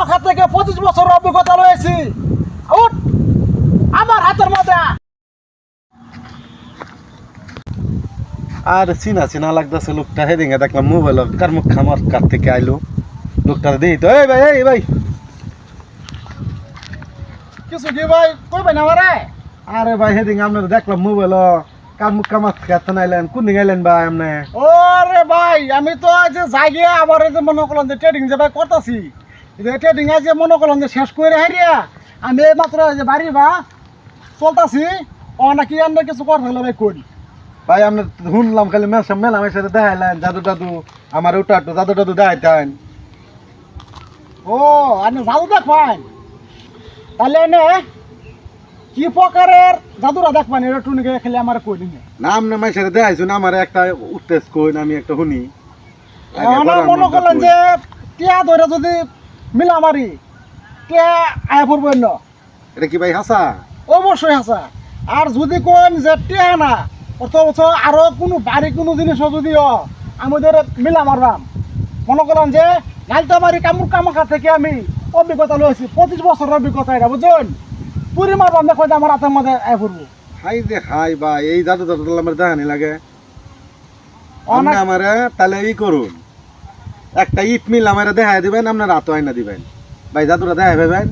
কামাখা থেকে 25 বছর অভিজ্ঞতা রয়েছে। উঠ আমার হাতের মধ্যে। আর চিনা চিনা লাগতেছে লোকটা, হেদিকে দেখলাম মোবাইল কার মুখ খামার কার থেকে আইলো লোকটা দেখি তো। এই ভাই, এই ভাই, কিছু কি ভাই কইবেন আমারে? আরে ভাই হেদিকে আপনার দেখলাম মোবাইল কার মুখ খামার খেতে নাইলেন, কোন দিকে আইলেন ভাই আপনি? ওরে ভাই আমি তো আজ জায়গা আবার এই যে মনে করলাম যে ট্রেডিং যে ভাই করতেছি, ট্রেডিং আজ যে মনে করলাম যে শেষ করে হারিয়া আমি এই মাত্র যে বাড়ি বা চলতেছি। ও নাকি আর কিছু কথা হলো ভাই করি। ভাই আপনি শুনলাম খালি মেলা মেশাতে দেখাইলেন জাদু টাদু, আমার ওটা একটু জাদু টাদু দেখাইতেন। ও আপনি জাদু দেখবেন? তাহলে এনে কি প্রকারের জাদুরা দেখবেন এটা টুনিকে খেলে আমার কই দিন। না আপনি মেশাতে দেখাইছুন, আমার একটা উত্তেজ কইন, আমি একটা শুনি। মনে করলেন যে টিয়া ধরে যদি মিলা মারি টিয়া আয়া পড়বেন না, এটা কি ভাই হাসা? অবশ্যই হাসা। আর যদি কোন যে টিয়া না অথচ আরো কোনো বাড়ি কোনো জিনিসও যদিও আমি ধরে মিলা মারবাম, মনে করলাম যে গালতাবাড়ি কামড় কামাখা থেকে আমি অভিজ্ঞতা লইছি, 25 বছরের অভিজ্ঞতা এটা বুঝছেন। পুরি মারবাম দেখো যে আমার হাতের মধ্যে আয় পড়বো। হাই যে হাই ভাই, এই জাদু টাদু আমার দেখানি লাগে। আপনি আমারে তাহলে ই করুন, একটা ইট মিল আমার দেখাই দিবেন, আপনার রাত আইনা দিবেন ভাই, জাদুটা দেখাই পাবেন।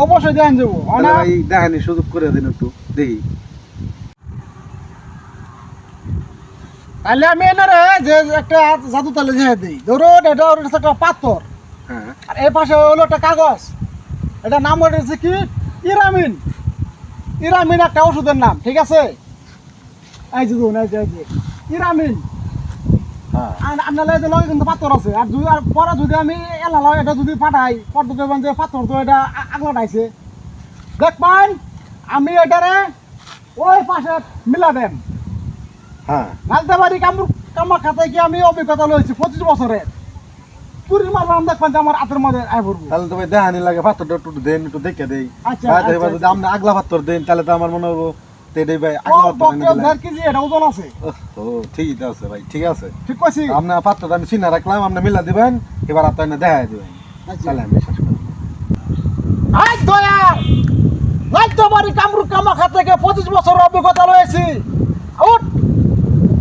অবশ্যই দেখান যাবো ভাই দেখানি সুযোগ করে দিন একটু দেখি। তাহলে আমি এনারে যে একটা জাদু তালে ঝেড়ে দিই, ধরুন এটা হচ্ছে একটা পাথর, হ্যাঁ, আর এই পাশে হলো একটা কাগজ, এটা নাম হচ্ছে কি ইরামিন। ইরামিন একটা ওষুধের নাম, ঠিক আছে? এই যে ধরুন এই যে ইরামিন। হ্যাঁ, আপনার এই যে লগে কিন্তু পাথর আছে, আর যদি আর পরে যদি আমি এলা লয় এটা যদি পাঠাই পরে দেখবেন যে পাথর তো এটা আগলাটাইছে, দেখবেন আমি এটারে ওই পাশে মিলা দেন। হ্যাঁ, গালতাবাড়ি কামাখা থেকে আমি অভিজ্ঞতা লইছি 25 বছরের। পুরি মারবাম দেখবেন যে আমার হাতের মধ্যে আয় পড়বো। তাহলে তো ভাই দেখানি লাগে, পাথরটা একটু দেন, একটু দেখে দেই। আচ্ছা, ভাই আচ্ছা, এবার যদি আপনি আগলা পাথর দেন তাহলে তো আমার মনে হবো তেডেই ভাই ও আগলা পাথর এনে দিলেন। 1.5 কেজি এটা ওজন আছে। ও ঠিক আছে ভাই, ঠিক আছে। ঠিক কইছি? আপনার পাত্রটা আমি চিনা রাখলাম, আপনি মিলা দিবেন, এবার আপনি এনে দেখাই দিবেন। আচ্ছা। তাহলে আমি বিশ্বাস করি। আই দয়া গালতাবাড়ি কামাখা থেকে 25 বছরের অভিজ্ঞতা লইছি। উঠ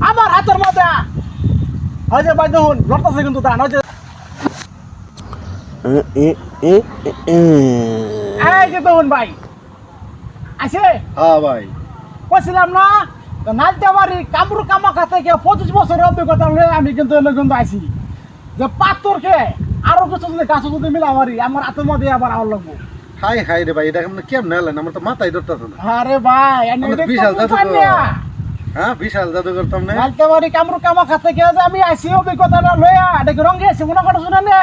আমার হাতের মধ্যে। ওই যে ভাই দেখুন লড়তাছে কিন্তু দান, ওই যে এই যে দেখুন ভাই আছে। হ্যাঁ ভাই, কইছিলাম না নালতাবাড়ি কামাখা থেকে 25 বছরের অভিজ্ঞতা লয়ে আমি কিন্তু এনে কিন্তু আইছি যে পাথরকে আরো কিছু যদি গাছ যদি মিলা মারি আমার হাতের মধ্যে আবার আওয়ার লাগবো। হাই হাই রে ভাই, এটা কেমন কেমন হলেন? আমার তো মাথায় ধরতেছে না। আরে ভাই আমাদের বিশাল জাদুঘর। হ্যাঁ, বিশাল জাদুঘর তো। নালতাবাড়ি কামাখা থেকে যে আমি আইছি অভিজ্ঞতাটা লইয়া এটাকে রঙে আছি মনে করছো না নে?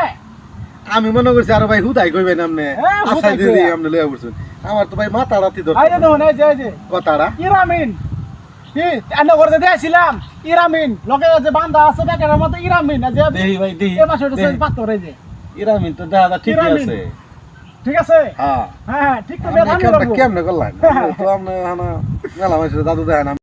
আমি মনে করছি আরো ভাই হুদাই কইবেন আপনি, হ্যাঁ, হুদাই আশাই দিদি কইয়া। আপনি লইয়া পড়ছেন। আমার তো ভাই মাথা রাতি এই যে ধরতেছে। দেখুন এই যে কথাটা ইরামিন কি এনে করে দিয়েছিলাম। ইরামিন লগে যে বান্দা আছে বেকের মধ্যে ইরামিন যে দেহি ভাই দেহি। এই মাসে হচ্ছে পাথর এই যে ইরামিন তো দেখা ঠিক ইরামিন। আছে। ঠিক আছে? হ্যাঁ, হ্যাঁ ঠিক তো বেধান কেমনে করলেন? তো আপনি মেলা মানুষের জাদু দেখেন।